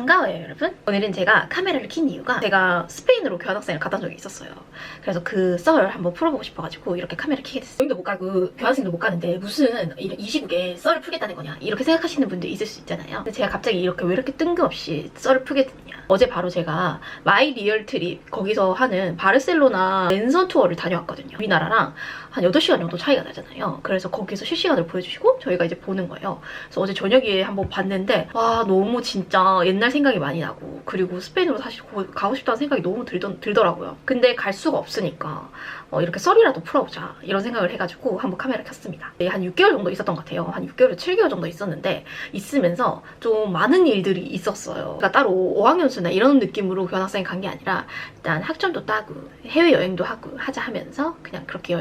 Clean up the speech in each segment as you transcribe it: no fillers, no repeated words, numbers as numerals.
반가워요 여러분. 오늘은 제가 카메라를 킨 이유가 제가 스페인으로 교환학생을 갔던 적이 있었어요. 그래서 그 썰을 한번 풀어보고 싶어가지고 이렇게 카메라를 켜게 됐어요. 여행도 못 가고 교환학생도 못 가는데 무슨 이 시국에 썰을 풀겠다는 거냐 이렇게 생각하시는 분들 있을 수 있잖아요. 근데 제가 갑자기 이렇게 왜 이렇게 뜬금없이 썰을 풀게 됐냐. 어제 바로 제가 마이 리얼 트립 거기서 하는 바르셀로나 랜선 투어를 다녀왔거든요. 우리나라랑 한 8시간 정도 차이가 나잖아요. 그래서 거기서 실시간으로 보여주시고 저희가 이제 보는 거예요. 그래서 어제 저녁에 한번 봤는데 와 너무 진짜 옛날 생각이 많이 나고 그리고 스페인으로 사실 가고 싶다는 생각이 너무 들더라고요. 근데 갈 수가 없으니까 이렇게 썰이라도 풀어보자 이런 생각을 해가지고 한번 카메라 켰습니다. 한 6개월 정도 있었던 것 같아요. 한 6개월, 7개월 정도 있었는데 있으면서 좀 많은 일들이 있었어요. 그러니까 따로 어학연수나 이런 느낌으로 교환학생 간 게 아니라 일단 학점도 따고 해외여행도 하고 하자 하면서 그냥 그렇게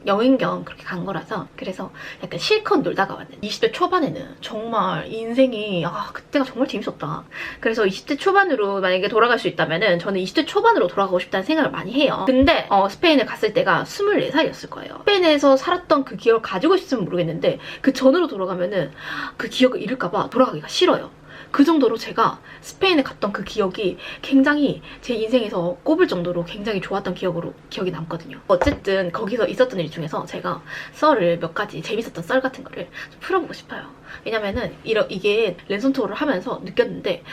여행 겸 그렇게 간 거라서 그래서 약간 실컷 놀다가 왔는데 20대 초반에는 정말 인생이 그때가 정말 재밌었다. 그래서 20대 초반으로 만약에 돌아갈 수 있다면은 저는 20대 초반으로 돌아가고 싶다는 생각을 많이 해요. 근데 스페인에 갔을 때가 24살이었을 거예요. 스페인에서 살았던 그 기억을 가지고 있으면 모르겠는데 그 전으로 돌아가면은 그 기억을 잃을까봐 돌아가기가 싫어요. 그 정도로 제가 스페인에 갔던 그 기억이 굉장히 제 인생에서 꼽을 정도로 굉장히 좋았던 기억이 남거든요. 어쨌든 거기서 있었던 일 중에서 제가 썰을 몇 가지 재밌었던 썰 같은 거를 좀 풀어보고 싶어요. 왜냐면은 이게 랜선 투어를 하면서 느꼈는데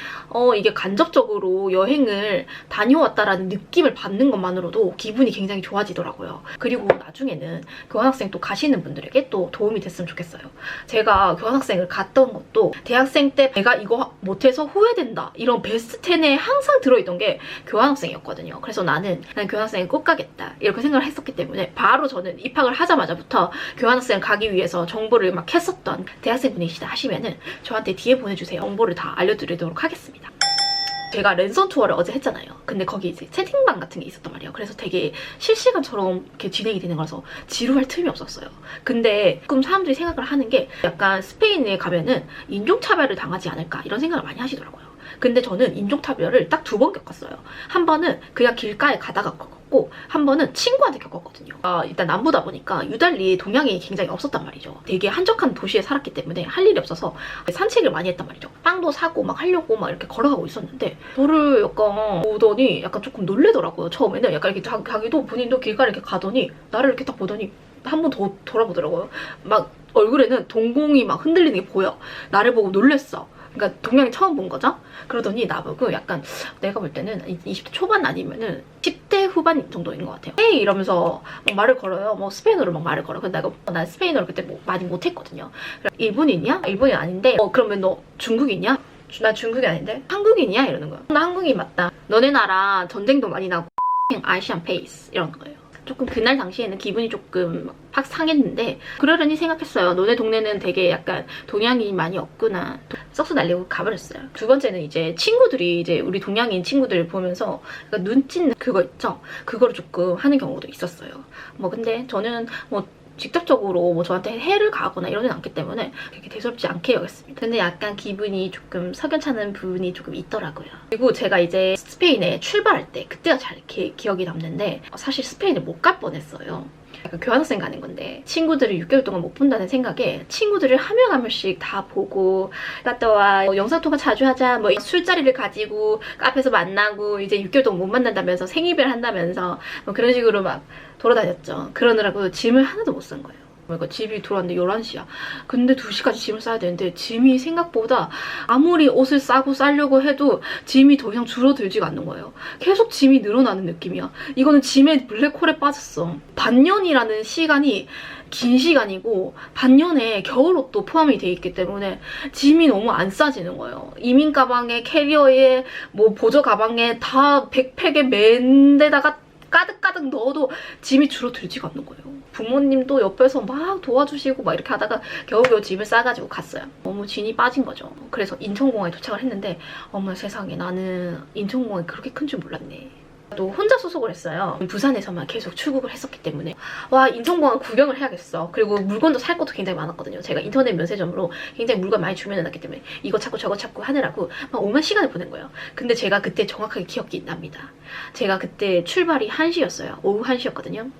이게 간접적으로 여행을 다녀왔다라는 느낌을 받는 것만으로도 기분이 굉장히 좋아지더라고요. 그리고 나중에는 교환학생 또 가시는 분들에게 또 도움이 됐으면 좋겠어요. 제가 교환학생을 갔던 것도 대학생 때 내가 이거 못해서 후회된다 이런 베스트 10에 항상 들어있던 게 교환학생이었거든요. 그래서 나는 교환학생을 꼭 가겠다 이렇게 생각을 했었기 때문에 바로 저는 입학을 하자마자부터 교환학생을 가기 위해서 정보를 막 했었던 대학생분이 하시면은 저한테 뒤에 보내주세요. 정보를 다 알려드리도록 하겠습니다. 제가 랜선 투어를 어제 했잖아요. 근데 거기 이제 채팅방 같은 게 있었단 말이에요. 그래서 되게 실시간처럼 이렇게 진행이 되는 거라서 지루할 틈이 없었어요. 근데 조금 사람들이 생각을 하는 게 약간 스페인에 가면은 인종차별을 당하지 않을까 이런 생각을 많이 하시더라고요. 근데 저는 인종차별을 딱 2번 겪었어요. 한 번은 그냥 길가에 가다가 겪었고 한 번은 친구한테 겪었거든요. 일단 남부다 보니까 유달리 동양인이 굉장히 없었단 말이죠. 되게 한적한 도시에 살았기 때문에 할 일이 없어서 산책을 많이 했단 말이죠. 빵도 사고 막 하려고 막 이렇게 걸어가고 있었는데 저를 약간 보더니 약간 조금 놀래더라고요. 처음에는 약간 이렇게 자기도 본인도 길가를 이렇게 가더니 나를 이렇게 딱 보더니 한 번 더 돌아보더라고요. 막 얼굴에는 동공이 막 흔들리는 게 보여. 나를 보고 놀랬어. 그러니까 동양인 처음 본 거죠? 그러더니 나보고 약간 내가 볼 때는 20대 초반 아니면은 10대 후반 정도인 것 같아요. 헤이 이러면서 막 말을 걸어요. 뭐 스페인어로 막 말을 걸어. 근데 내가 난 스페인어를 그때 뭐 많이 못했거든요. 일본인이야? 일본인 아닌데 그러면 너 중국인이야? 나 중국이 아닌데? 한국인이야? 이러는 거야. 나 한국인 맞다. 너네 나라 전쟁도 많이 나고 아시안 페이스 이런 거예요. 조금 그날 당시에는 기분이 조금 팍 상했는데 그러려니 생각했어요. 너네 동네는 되게 약간 동양인이 많이 없구나. 썩소 날리고 가버렸어요. 두 번째는 이제 친구들이 이제 우리 동양인 친구들 보면서 눈짓 그거 있죠? 그거를 조금 하는 경우도 있었어요. 근데 저는 직접적으로 저한테 해를 가거나 이러진 않기 때문에 그렇게 대수롭지 않게 여겼습니다. 근데 약간 기분이 조금 석연찮은 부분이 조금 있더라고요. 그리고 제가 이제 스페인에 출발할 때 그때가 잘 기억이 남는데 사실 스페인을 못 갈 뻔했어요. 약간 교환학생 가는 건데 친구들을 6개월 동안 못 본다는 생각에 친구들을 한 명 한 명씩 다 보고 갔다 와 영상통화 자주 하자 술자리를 가지고 카페에서 만나고 이제 6개월 동안 못 만난다면서 생이별 한다면서 그런 식으로 막 돌아다녔죠. 그러느라고 짐을 하나도 못 산 거예요. 그러니까 집이 들어왔는데 11시야. 근데 2시까지 짐을 싸야 되는데 짐이 생각보다 아무리 옷을 싸려고 해도 짐이 더 이상 줄어들지가 않는 거예요. 계속 짐이 늘어나는 느낌이야. 이거는 짐의 블랙홀에 빠졌어. 반년이라는 시간이 긴 시간이고 반년에 겨울옷도 포함이 돼 있기 때문에 짐이 너무 안 싸지는 거예요. 이민 가방에 캐리어에 보조 가방에 다 백팩에 맨 데다가 가득가득 넣어도 짐이 줄어들지가 않는 거예요. 부모님도 옆에서 막 도와주시고 막 이렇게 하다가 겨우겨우 짐을 싸가지고 갔어요. 너무 진이 빠진 거죠. 그래서 인천공항에 도착을 했는데 어머 세상에 나는 인천공항이 그렇게 큰 줄 몰랐네. 또 혼자 소속을 했어요. 부산에서만 계속 출국을 했었기 때문에 와 인천공항 구경을 해야겠어. 그리고 물건도 살 것도 굉장히 많았거든요. 제가 인터넷 면세점으로 굉장히 물건 많이 주문해놨기 때문에 이거 찾고 저거 찾고 하느라고 막 오만 시간을 보낸 거예요. 근데 제가 그때 정확하게 기억이 납니다. 제가 그때 출발이 1시였어요. 오후 1시였거든요.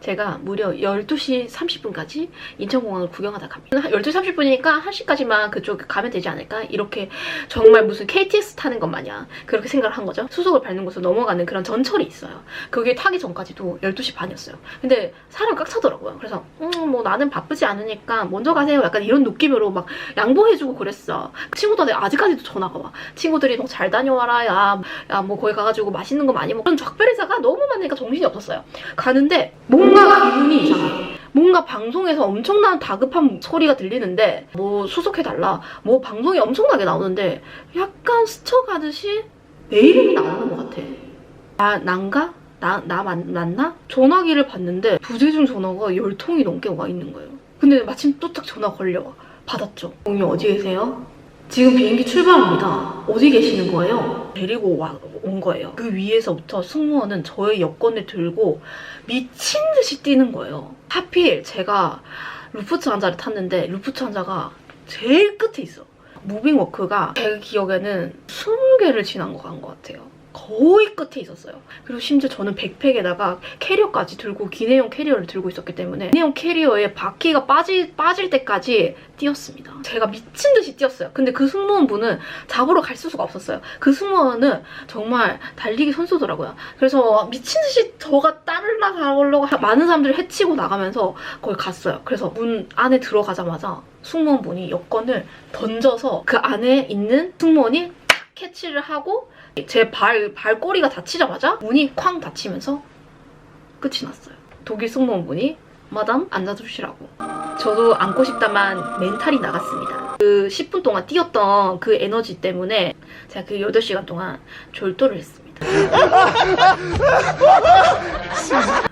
제가 무려 12시 30분까지 인천공항을 구경하다 갑니다. 12시 30분이니까 1시까지만 그쪽 가면 되지 않을까? 이렇게 정말 무슨 KTX 타는 것 마냥 그렇게 생각을 한 거죠. 수속을 밟는 곳으로 넘어가는 그런 전철이 있어요. 그게 타기 전까지도 12시 반이었어요. 근데 사람 꽉 차더라고요. 그래서 뭐 나는 바쁘지 않으니까 먼저 가세요. 약간 이런 느낌으로 막 양보해주고 그랬어. 친구들한테 아직까지도 전화가 와. 친구들이 너 잘 다녀와라. 야 뭐 거기 가가지고 맛있는 거 많이 먹고. 그런 작별의사가 너무 많으니까 정신이 없었어요. 가는데 뭔가 기분이 이상해. 뭔가 방송에서 엄청난 다급한 소리가 들리는데 뭐 수속해달라 뭐 방송이 엄청나게 나오는데 약간 스쳐가듯이 내 이름이 나오는 것 같아. 난가? 나 맞나? 전화기를 봤는데 부재중 전화가 10통이 넘게 와 있는 거예요. 근데 마침 또 딱 전화 걸려와. 받았죠. 형님 어디 계세요? 지금 비행기 출발합니다. 어디 계시는 거예요? 데리고 온 거예요. 그 위에서부터 승무원은 저의 여권을 들고 미친 듯이 뛰는 거예요. 하필 제가 루프트 한자를 탔는데 루프트 한자가 제일 끝에 있어. 무빙워크가 제 기억에는 20개를 지난 거 간 것 같아요. 거의 끝에 있었어요. 그리고 심지어 저는 백팩에다가 캐리어까지 들고 기내용 캐리어를 들고 있었기 때문에 기내용 캐리어에 바퀴가 빠질 때까지 뛰었습니다. 제가 미친 듯이 뛰었어요. 근데 그 승무원분은 잡으러 갈 수가 없었어요. 그 승무원은 정말 달리기 선수더라고요. 그래서 미친 듯이 저가 따라가려고 많은 사람들을 헤치고 나가면서 거기 갔어요. 그래서 문 안에 들어가자마자 승무원분이 여권을 던져서 그 안에 있는 승무원이 탁 캐치를 하고 제 발꼬리가 다치자마자 문이 쾅 닫히면서 끝이 났어요. 독일 승무원분이 마담 앉아주시라고. 저도 앉고 싶다만 멘탈이 나갔습니다. 그 10분 동안 뛰었던 그 에너지 때문에 제가 그 8시간 동안 졸도를 했습니다.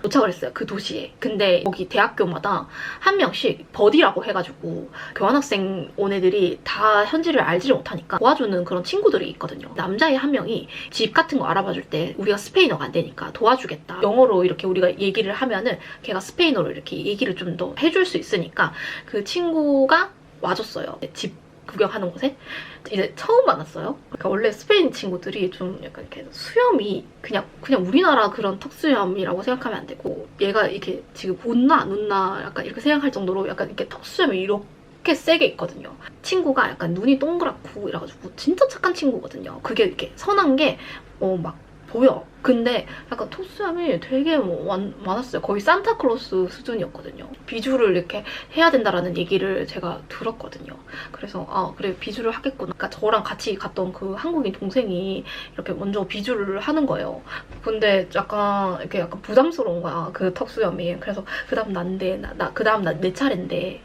도착을 했어요. 그 도시에. 근데 거기 대학교마다 한 명씩 버디라고 해가지고 교환학생 온 애들이 다 현지를 알지를 못하니까 도와주는 그런 친구들이 있거든요. 남자애 한 명이 집 같은 거 알아봐줄 때 우리가 스페인어가 안 되니까 도와주겠다. 영어로 이렇게 우리가 얘기를 하면은 걔가 스페인어로 이렇게 얘기를 좀 더 해줄 수 있으니까 그 친구가 와줬어요. 집 구경하는 곳에 이제 처음 만났어요. 그러니까 원래 스페인 친구들이 좀 약간 이렇게 수염이 그냥 우리나라 그런 턱수염이라고 생각하면 안 되고 얘가 이렇게 지금 웃나 안 웃나 약간 이렇게 생각할 정도로 약간 이렇게 턱수염이 이렇게 세게 있거든요. 친구가 약간 눈이 동그랗고 이래가지고 진짜 착한 친구거든요. 그게 이렇게 선한 게 막 보여. 근데 약간 턱수염이 되게 많았어요. 거의 산타클로스 수준이었거든요. 비주를 이렇게 해야 된다라는 얘기를 제가 들었거든요. 그래서 그래 비주를 하겠구나. 그러니까 저랑 같이 갔던 그 한국인 동생이 이렇게 먼저 비주를 하는 거예요. 근데 약간 이렇게 약간 부담스러운 거야. 그 턱수염이. 그래서 그다음 난데 그다음 내 차례인데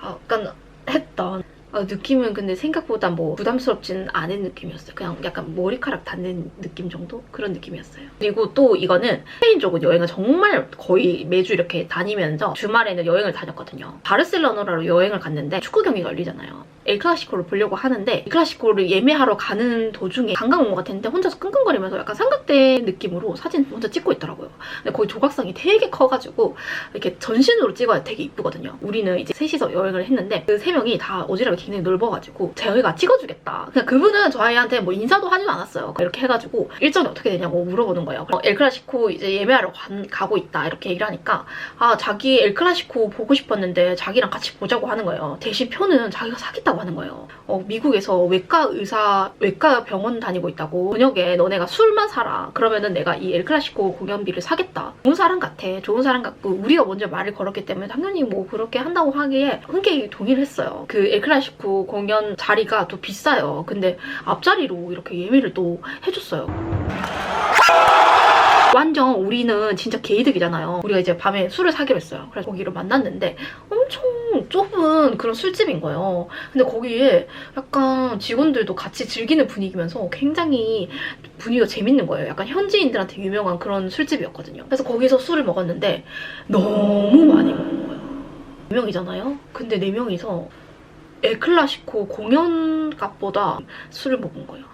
약간 했던 느낌은 근데 생각보다 뭐 부담스럽진 않은 느낌이었어요. 그냥 약간 머리카락 닿는 느낌 정도? 그런 느낌이었어요. 그리고 또 이거는 스페인 쪽은 여행을 정말 거의 매주 이렇게 다니면서 주말에는 여행을 다녔거든요. 바르셀로나로 여행을 갔는데 축구 경기가 열리잖아요. 엘클라시코를 보려고 하는데 엘클라시코를 예매하러 가는 도중에 관광 온 것 같았는데 혼자서 끙끙거리면서 약간 삼각대 느낌으로 사진 혼자 찍고 있더라고요. 근데 거기 조각상이 되게 커가지고 이렇게 전신으로 찍어야 되게 이쁘거든요. 우리는 이제 셋이서 여행을 했는데 그 3명이 다 어지럽게 굉장히 넓어가지고 저희가 찍어주겠다. 그냥 그분은 저희한테 뭐 인사도 하지도 않았어요. 이렇게 해가지고 일정이 어떻게 되냐고 물어보는 거예요. 엘클라시코 이제 예매하러 가고 있다 이렇게 얘기를 하니까 자기 엘클라시코 보고 싶었는데 자기랑 같이 보자고 하는 거예요. 대신 표는 자기가 사겠다고 하는 거예요. 미국에서 외과 병원 다니고 있다고. 저녁에 너네가 술만 사라. 그러면은 내가 이 엘클라시코 공연비를 사겠다. 좋은 사람 같아. 좋은 사람 같고 우리가 먼저 말을 걸었기 때문에 당연히 뭐 그렇게 한다고 하기에 흔쾌히 동의를 했어요. 그 엘클라시코 공연 자리가 또 비싸요. 근데 앞자리로 이렇게 예매를 또 해줬어요. 완전 우리는 진짜 개이득이잖아요. 우리가 이제 밤에 술을 사기로 했어요. 그래서 거기를 만났는데 엄청 좁은 그런 술집인 거예요. 근데 거기에 약간 직원들도 같이 즐기는 분위기면서 굉장히 분위기가 재밌는 거예요. 약간 현지인들한테 유명한 그런 술집이었거든요. 그래서 거기서 술을 먹었는데 너무 많이 먹은 거예요. 4명이잖아요? 근데 4명이서 엘클라시코 공연값보다 술을 먹은 거예요.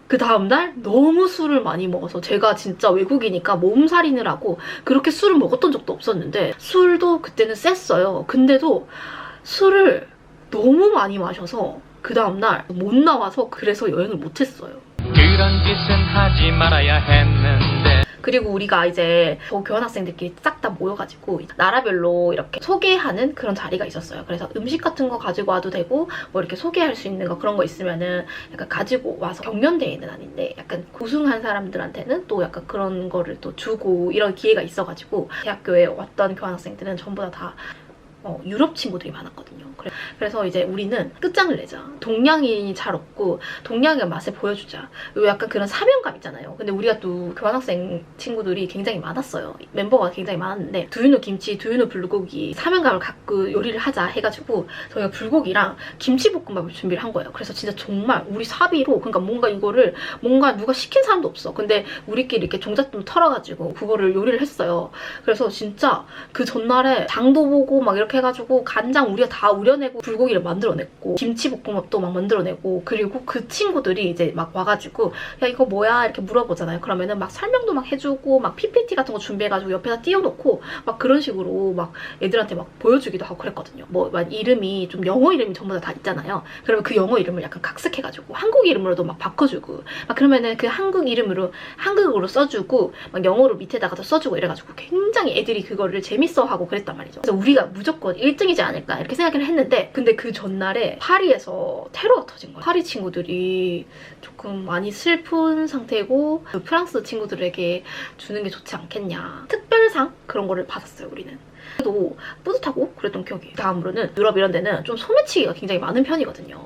그 다음날 너무 술을 많이 먹어서 제가 진짜 외국이니까 몸살인을 하고 그렇게 술을 먹었던 적도 없었는데 술도 그때는 셌어요. 근데도 술을 너무 많이 마셔서 그 다음날 못 나와서 그래서 여행을 못했어요. 그런 짓은 하지 말아야 했는데 그리고 우리가 이제 저 교환학생들끼리 싹 다 모여가지고 나라별로 이렇게 소개하는 그런 자리가 있었어요. 그래서 음식 같은 거 가지고 와도 되고 뭐 이렇게 소개할 수 있는 거 그런 거 있으면은 약간 가지고 와서 경연대회는 아닌데 약간 우승한 사람들한테는 또 약간 그런 거를 또 주고 이런 기회가 있어가지고 대학교에 왔던 교환학생들은 전부 다 유럽 친구들이 많았거든요. 그래서 이제 우리는 끝장을 내자. 동양인이 잘 없고 동양의 맛을 보여주자. 약간 그런 사명감 있잖아요. 근데 우리가 또 교환학생 친구들이 굉장히 많았어요. 멤버가 굉장히 많았는데 두유노 김치, 두유노 불고기 사명감을 갖고 요리를 하자 해가지고 저희가 불고기랑 김치볶음밥을 준비를 한 거예요. 그래서 진짜 정말 우리 사비로 그러니까 뭔가 이거를 뭔가 누가 시킨 사람도 없어. 근데 우리끼리 이렇게 종잣돈 털어가지고 그거를 요리를 했어요. 그래서 진짜 그 전날에 장도 보고 막 이렇게 해가지고 간장 우리가 다 우려내고 불고기를 만들어냈고 김치볶음밥도 막 만들어내고 그리고 그 친구들이 이제 막 와가지고 야 이거 뭐야 이렇게 물어보잖아요. 그러면은 막 설명도 막 해주고 막 PPT 같은 거 준비해가지고 옆에다 띄워놓고 막 그런 식으로 막 애들한테 막 보여주기도 하고 그랬거든요. 뭐 이름이 좀 영어 이름이 전부 다 있잖아요. 그러면 그 영어 이름을 약간 각색해가지고 한국 이름으로도 막 바꿔주고 막 그러면은 그 한국 이름으로 한국어로 써주고 막 영어로 밑에다가도 써주고 이래가지고 굉장히 애들이 그거를 재밌어하고 그랬단 말이죠. 그래서 우리가 무조건 1등이지 않을까 이렇게 생각을 했는데 근데 그 전날에 파리에서 테러가 터진 거예요. 파리 친구들이 조금 많이 슬픈 상태고 그 프랑스 친구들에게 주는 게 좋지 않겠냐 특별상 그런 거를 받았어요. 우리는 그래도 뿌듯하고 그랬던 기억이. 다음으로는 유럽 이런 데는 좀 소매치기가 굉장히 많은 편이거든요.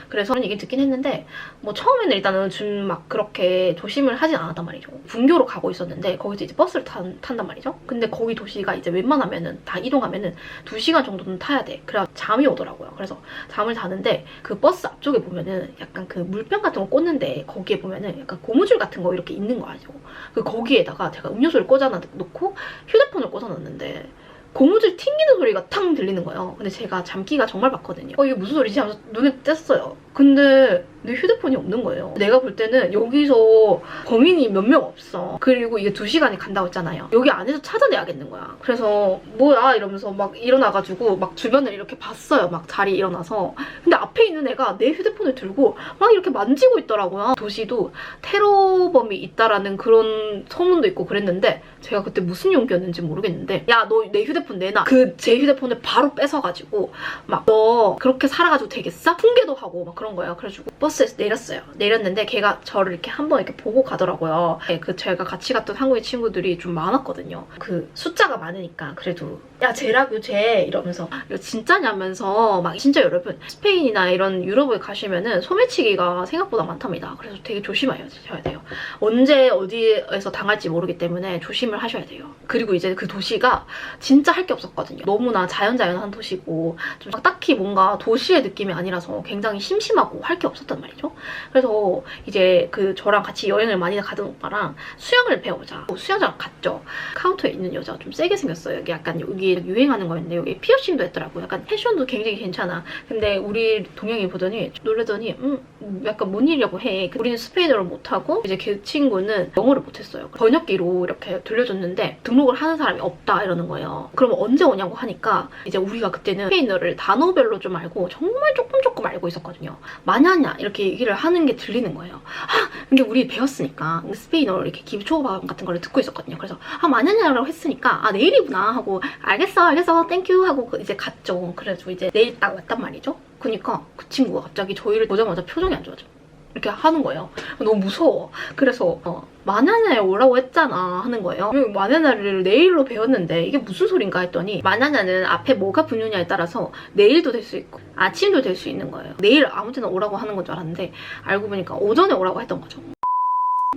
그래서 그런 얘기 듣긴 했는데 뭐 처음에는 일단은 좀 막 그렇게 조심을 하진 않았단 말이죠. 분교로 가고 있었는데 거기서 이제 버스를 탄단 말이죠. 근데 거기 도시가 이제 웬만하면은 다 이동하면은 2시간 정도는 타야 돼. 그래야 잠이 오더라고요. 그래서 잠을 자는데 그 버스 앞쪽에 보면은 약간 그 물병 같은 거 꽂는데 거기에 보면은 약간 고무줄 같은 거 이렇게 있는 거 아니죠. 그 거기에다가 제가 음료수를 꽂아 놓고 휴대폰을 꽂아 놨는데 고무줄 튕기는 소리가 탕 들리는 거예요. 근데 제가 잠기가 정말 많거든요. 이게 무슨 소리지 하면서 눈에 뗐어요. 근데 내 휴대폰이 없는 거예요. 내가 볼 때는 여기서 범인이 몇 명 없어. 그리고 이게 2시간이 간다고 했잖아요. 여기 안에서 찾아내야겠는 거야. 그래서 뭐야 이러면서 막 일어나가지고 막 주변을 이렇게 봤어요. 막 자리에 일어나서. 근데 앞에 있는 애가 내 휴대폰을 들고 막 이렇게 만지고 있더라고요. 도시도 테러범이 있다라는 그런 소문도 있고 그랬는데 제가 그때 무슨 용기였는지 모르겠는데 야 너 내 휴대폰 내놔. 그 제 휴대폰을 바로 뺏어가지고 막 너 그렇게 살아가지고 되겠어? 훈계도 하고 막 그런 거예요. 그래가지고 버스에서 내렸어요. 내렸는데 걔가 저를 이렇게 한번 이렇게 보고 가더라고요. 그 제가 같이 갔던 한국인 친구들이 좀 많았거든요. 그 숫자가 많으니까 그래도 야 쟤라고 쟤 이러면서 이거 진짜냐면서 막 진짜 여러분 스페인이나 이런 유럽에 가시면은 소매치기가 생각보다 많답니다. 그래서 되게 조심하셔야 돼요. 언제 어디에서 당할지 모르기 때문에 조심을 하셔야 돼요. 그리고 이제 그 도시가 진짜 할 게 없었거든요. 너무나 자연한 도시고 좀 딱히 뭔가 도시의 느낌이 아니라서 굉장히 심심하고 할 게 없었단 말이죠. 그래서 이제 그 저랑 같이 여행을 많이 가던 오빠랑 수영을 배워보자. 수영장 갔죠. 카운터에 있는 여자가 좀 세게 생겼어요. 여기 약간 여기 유행하는 거였는데 여기 피어싱도 했더라고요. 약간 패션도 굉장히 괜찮아. 근데 우리 동양인 보더니 놀라더니 약간 뭔 일이라고 해. 우리는 스페인어를 못하고 이제 그 친구는 영어를 못했어요. 번역기로 이렇게 들려줬는데 등록을 하는 사람이 없다 이러는 거예요. 그러면 언제 오냐고 하니까 이제 우리가 그때는 스페인어를 단어별로 좀 알고 정말 조금 알고 있었거든요. 마냐냐 이렇게 얘기를 하는 게 들리는 거예요. 근데 우리 배웠으니까 스페인어를 이렇게 기초반 같은 거를 듣고 있었거든요. 그래서 마냐냐라고 했으니까 내일이구나 하고 알겠어 땡큐 하고 이제 갔죠. 그래서 이제 내일 딱 왔단 말이죠. 그니까 그 친구가 갑자기 저희를 보자마자 표정이 안 좋아져. 이렇게 하는 거예요. 너무 무서워. 그래서 마냐냐에 오라고 했잖아 하는 거예요. 마냐냐를 내일로 배웠는데 이게 무슨 소린가 했더니 마냐냐는 앞에 뭐가 붙느냐에 따라서 내일도 될 수 있고 아침도 될 수 있는 거예요. 내일 아무 때나 오라고 하는 건 줄 알았는데 알고 보니까 오전에 오라고 했던 거죠.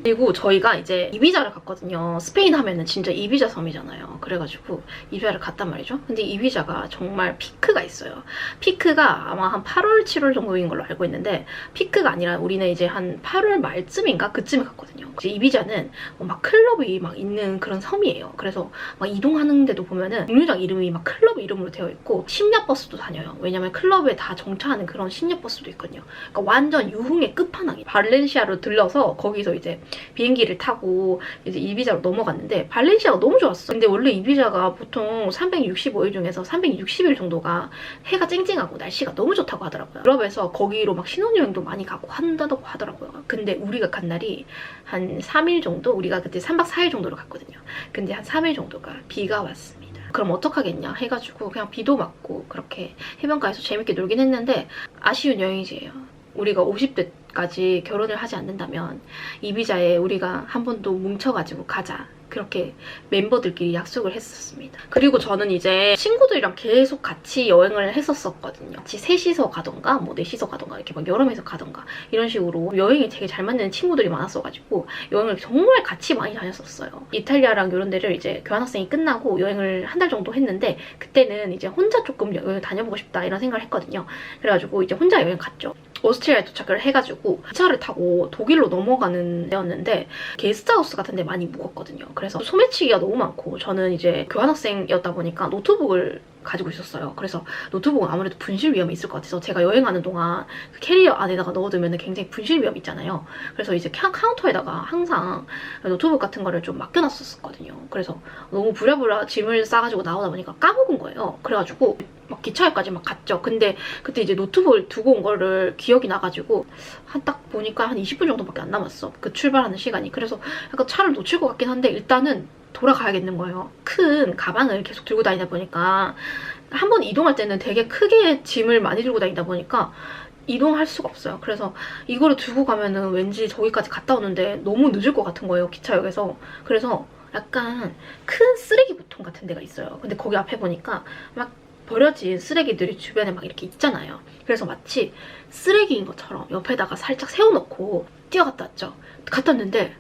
그리고 저희가 이제 이비자를 갔거든요. 스페인 하면은 진짜 이비자 섬이잖아요. 그래가지고 이비자를 갔단 말이죠. 근데 이비자가 정말 피크가 있어요. 피크가 아마 한 8월, 7월 정도인 걸로 알고 있는데 피크가 아니라 우리는 이제 한 8월 말쯤인가? 그쯤에 갔거든요. 이제 이비자는 막 클럽이 막 있는 그런 섬이에요. 그래서 막 이동하는데도 보면은 공유장 이름이 막 클럽 이름으로 되어 있고 심야버스도 다녀요. 왜냐면 클럽에 다 정차하는 그런 심야버스도 있거든요. 그러니까 완전 유흥의 끝판왕이 발렌시아로 들러서 거기서 이제 비행기를 타고 이제 이비자로 넘어갔는데 발렌시아가 너무 좋았어. 근데 원래 이비자가 보통 365일 중에서 360일 정도가 해가 쨍쨍하고 날씨가 너무 좋다고 하더라고요. 유럽에서 거기로 막 신혼여행도 많이 가고 한다고 하더라고요. 근데 우리가 간 날이 한 한 3일 정도? 우리가 그때 3박 4일 정도로 갔거든요. 근데 한 3일 정도가 비가 왔습니다. 그럼 어떡하겠냐 해가지고 그냥 비도 맞고 그렇게 해변가에서 재밌게 놀긴 했는데 아쉬운 여행이지예요. 우리가 50대까지 결혼을 하지 않는다면 이비자에 우리가 한 번 더 뭉쳐가지고 가자. 그렇게 멤버들끼리 약속을 했었습니다. 그리고 저는 이제 친구들이랑 계속 같이 여행을 했었거든요. 같이 셋이서 가던가 뭐 넷이서 가던가 이렇게 막 여러 명이서 가던가 이런 식으로 여행이 되게 잘 맞는 친구들이 많았어가지고 여행을 정말 같이 많이 다녔었어요. 이탈리아랑 이런 데를 이제 교환학생이 끝나고 여행을 한 달 정도 했는데 그때는 이제 혼자 조금 여행을 다녀보고 싶다 이런 생각을 했거든요. 그래가지고 이제 혼자 여행 갔죠. 오스트리아에 도착을 해가지고 기차를 타고 독일로 넘어가는 데였는데 게스트하우스 같은 데 많이 묵었거든요. 그래서 소매치기가 너무 많고 저는 이제 교환학생이었다 보니까 노트북을 가지고 있었어요. 그래서 노트북은 아무래도 분실 위험이 있을 것 같아서 제가 여행하는 동안 그 캐리어 안에다가 넣어두면 굉장히 분실 위험이 있잖아요. 그래서 이제 카운터에다가 항상 노트북 같은 거를 좀 맡겨놨었거든요. 그래서 너무 부랴부랴 짐을 싸가지고 나오다 보니까 까먹은 거예요. 그래가지고 막 기차역까지 막 갔죠. 근데 그때 이제 노트북을 두고 온 거를 기억이 나가지고 한 딱 보니까 한 20분 정도밖에 안 남았어. 그 출발하는 시간이. 그래서 약간 차를 놓칠 것 같긴 한데 일단은 돌아가야겠는 거예요. 큰 가방을 계속 들고 다니다 보니까 한 번 이동할 때는 되게 크게 짐을 많이 들고 다니다 보니까 이동할 수가 없어요. 그래서 이거를 두고 가면은 왠지 저기까지 갔다 오는데 너무 늦을 것 같은 거예요. 기차역에서. 그래서 약간 큰 쓰레기 보통 같은 데가 있어요. 근데 거기 앞에 보니까 막 버려진 쓰레기들이 주변에 막 이렇게 있잖아요. 그래서 마치 쓰레기인 것처럼 옆에다가 살짝 세워놓고 뛰어갔다 왔죠. 갔다 왔는데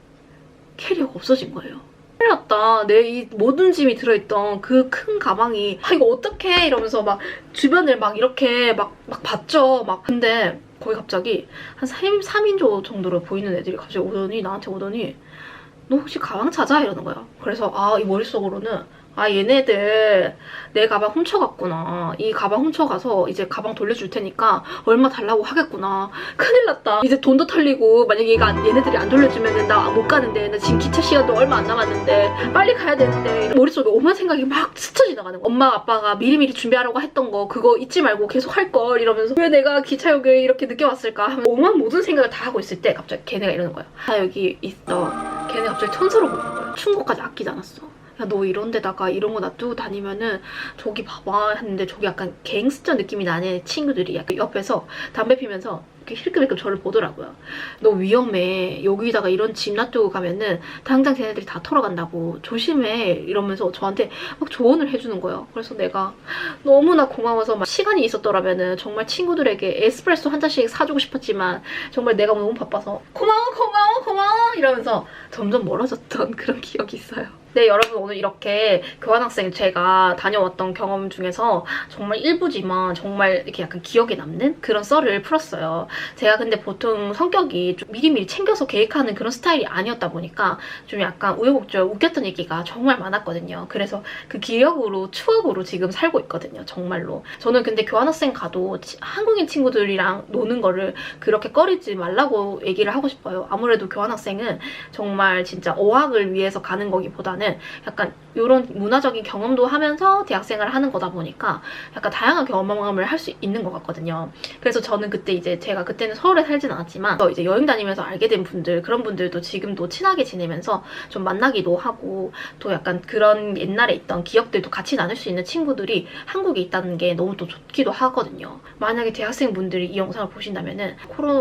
캐리어가 없어진 거예요. 큰일 났다. 내 이 모든 짐이 들어있던 그 큰 가방이 이거 어떡해 이러면서 막 주변을 막 이렇게 막 봤죠. 막 근데 거기 갑자기 한 3인조 정도로 보이는 애들이 갑자기 나한테 오더니 너 혹시 가방 찾아? 이러는 거야. 그래서 이 머릿속으로는 얘네들 내 가방 훔쳐갔구나. 이 가방 훔쳐가서 이제 가방 돌려줄 테니까 얼마 달라고 하겠구나. 큰일 났다. 이제 돈도 털리고 만약에 얘네들이 안 돌려주면 나 못 가는데 나 지금 기차 시간도 얼마 안 남았는데 빨리 가야 되는데 머릿속에 오만 생각이 막 스쳐 지나가는 거야. 엄마 아빠가 미리미리 준비하라고 했던 거 그거 잊지 말고 계속 할 걸 이러면서 왜 내가 기차역에 이렇게 늦게 왔을까 하면 오만 모든 생각을 다 하고 있을 때 갑자기 걔네가 이러는 거야. 여기 있어. 걔네가 갑자기 천사로 보는 거야. 충고까지 아끼지 않았어. 야, 너 이런 데다가 이런 거 놔두고 다니면은 저기 봐봐 했는데 저기 약간 갱스터 느낌이 나는 친구들이 약간 옆에서 담배 피면서 이렇게 힐끔힐끔 저를 보더라고요. 너 위험해. 여기다가 이런 짐 놔두고 가면은 당장 쟤네들이 다 털어간다고. 조심해. 이러면서 저한테 막 조언을 해주는 거예요. 그래서 내가 너무나 고마워서 막 시간이 있었더라면은 정말 친구들에게 에스프레소 한 잔씩 사주고 싶었지만 정말 내가 너무 바빠서 고마워 이러면서 점점 멀어졌던 그런 기억이 있어요. 네, 여러분 오늘 이렇게 교환학생 제가 다녀왔던 경험 중에서 정말 일부지만 정말 이렇게 약간 기억에 남는 그런 썰을 풀었어요. 제가 근데 보통 성격이 좀 미리미리 챙겨서 계획하는 그런 스타일이 아니었다 보니까 좀 약간 우여곡절 웃겼던 얘기가 정말 많았거든요. 그래서 그 기억으로 추억으로 지금 살고 있거든요. 정말로. 저는 근데 교환학생 가도 한국인 친구들이랑 노는 거를 그렇게 꺼리지 말라고 얘기를 하고 싶어요. 아무래도 교환학생은 정말 진짜 어학을 위해서 가는 거기보다는 약간 이런 문화적인 경험도 하면서 대학생활을 하는 거다 보니까 약간 다양한 경험을 할 수 있는 것 같거든요. 그래서 저는 그때 이제 제가 그때는 서울에 살진 않았지만 이제 여행 다니면서 알게 된 분들 그런 분들도 지금도 친하게 지내면서 좀 만나기도 하고 또 약간 그런 옛날에 있던 기억들도 같이 나눌 수 있는 친구들이 한국에 있다는 게 너무 또 좋기도 하거든요. 만약에 대학생분들이 이 영상을 보신다면은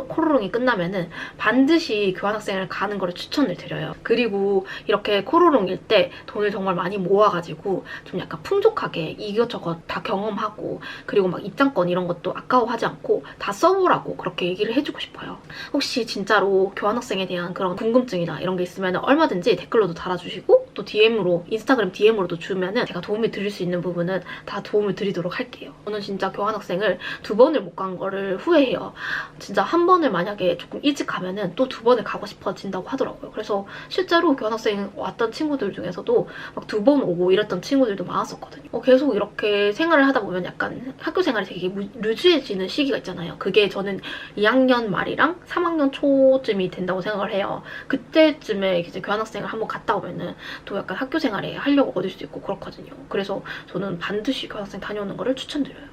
코로롱이 끝나면은 반드시 교환학생을 가는 거를 추천을 드려요. 그리고 이렇게 코로롱일 때 돈을 정말 많이 모아가지고 좀 약간 풍족하게 이것저것 다 경험하고 그리고 막 입장권 이런 것도 아까워하지 않고 다 써보라고 그렇게 얘기를 해주고 싶어요. 혹시 진짜로 교환학생에 대한 그런 궁금증이나 이런 게 있으면 얼마든지 댓글로도 달아주시고 또 DM으로 인스타그램 DM으로도 주면은 제가 도움을 드릴 수 있는 부분은 다 도움을 드리도록 할게요. 저는 진짜 교환학생을 2번을 못 간 거를 후회해요. 진짜 한 번을 만약에 조금 일찍 가면은 또 2번을 가고 싶어진다고 하더라고요. 그래서 실제로 교환학생 왔던 친구들 중에서도 막 2번 오고 이랬던 친구들도 많았었거든요. 계속 이렇게 생활을 하다 보면 약간 학교 생활이 되게 루즈해지는 시기가 있잖아요. 그게 저는 2학년 말이랑 3학년 초쯤이 된다고 생각을 해요. 그때쯤에 이제 교환학생을 한번 갔다 오면은 또 약간 학교 생활에 활력을 얻을 수 있고 그렇거든요. 그래서 저는 반드시 교환학생 다녀오는 거를 추천드려요.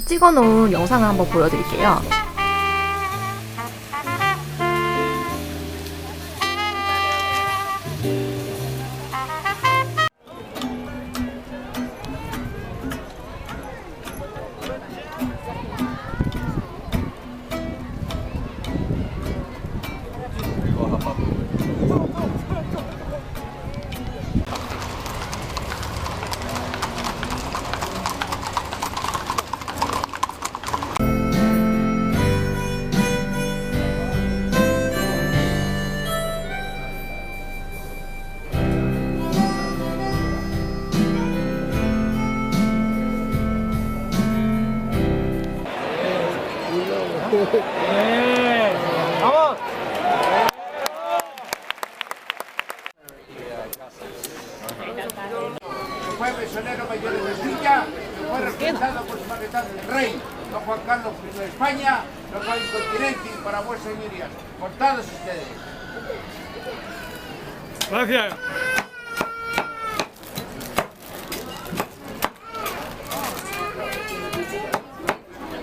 찍어놓은 영상을 한번 보여드릴게요. mesonero mayor de Castilla, que fue representado por su majestad el rey, don Juan Carlos I de España, no fue incontinenti para vuestras señorías, por todos ustedes. Gracias.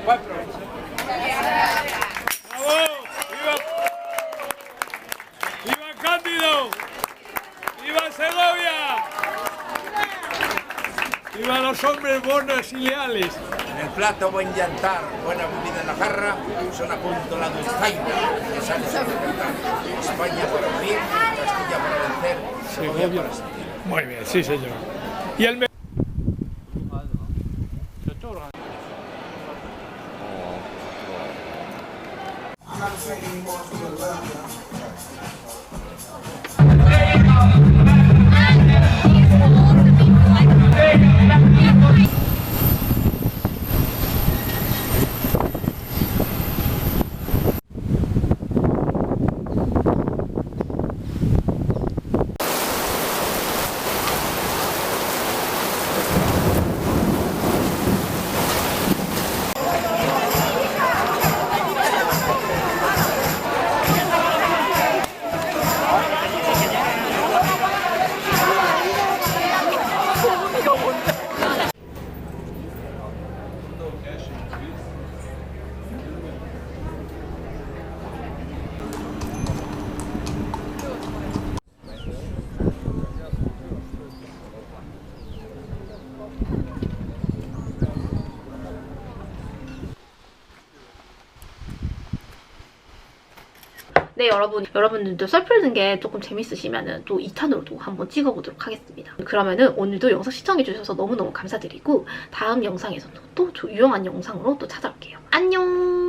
Buen provecho. ¡Bravo! ¡Viva! ¡Viva Cándido! ¡Viva Segovia! ¡Viva los hombres buenos y leales! En el plato buen llantar, buena bebida en la jarra, son a punto la dulzaina, que sale sin libertad. España para vivir, Castilla para vencer, Segovia para sentir. Muy bien, sí señor. Y el 네, 여러분들도 썰 풀는 게 조금 재밌으시면은 또 2탄으로도 한번 찍어보도록 하겠습니다. 그러면은 오늘도 영상 시청해주셔서 너무너무 감사드리고 다음 영상에서도 또 유용한 영상으로 또 찾아올게요. 안녕!